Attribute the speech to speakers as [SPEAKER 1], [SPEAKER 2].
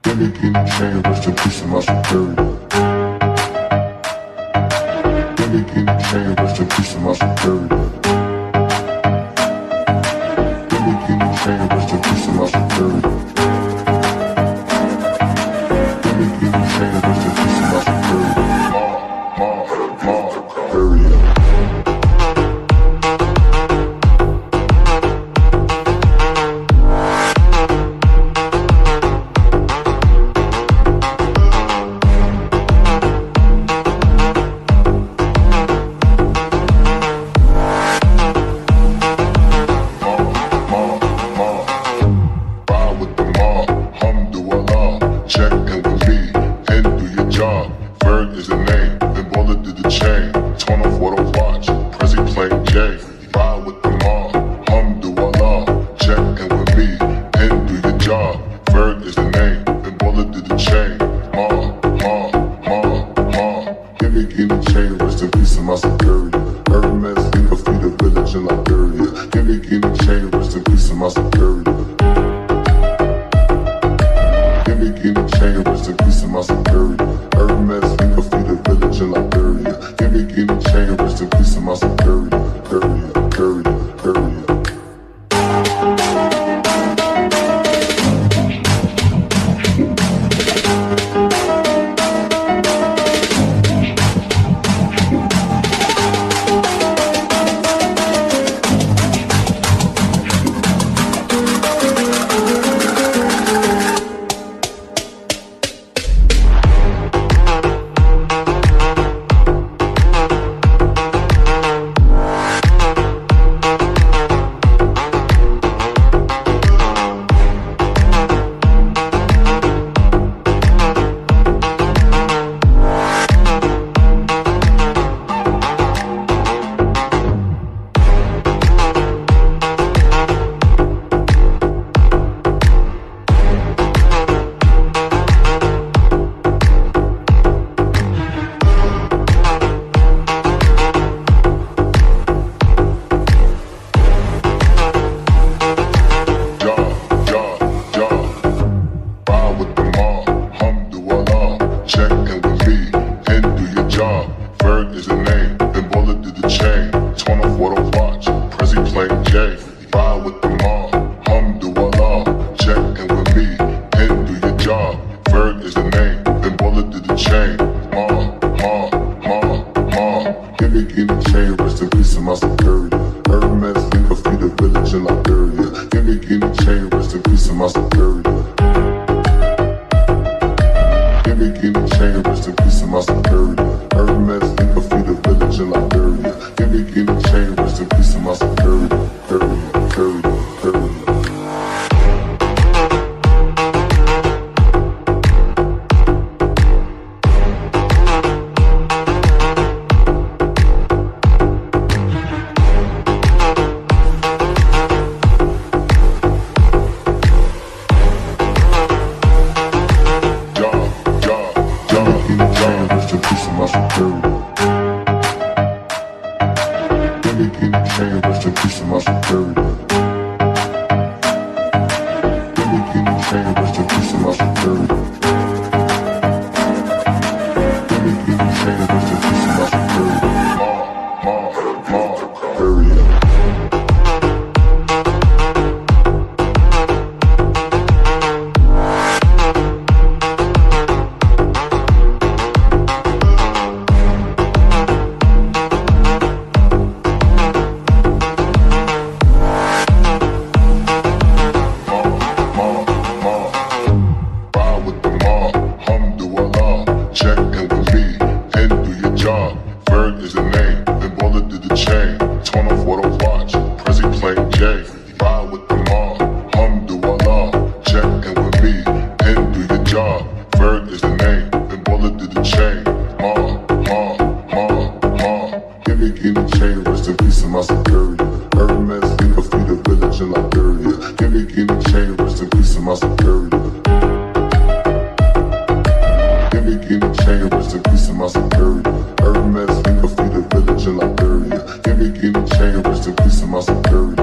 [SPEAKER 1] Give me chain, rest in peace of my security. Give me chain, rest in peace of my security. Give me chain, rest in peace of my security. Give me chain, rest in peace of my security. Period. photo watch, Prezi plain J. Ride with the mob, alhamdulillah. Check in with me, and do your job. Ferg is the name, then bullet to the chain. Give me chain, rest in peace of my security. Hermes, think of the village in Liberia. Give me chain, rest in peace of my security. Give me chain, rest in peace of my security. Hermes, think of the village in Liberia. Give me chain, rest in peace of my security. Security. Chain, rest in peace of my security.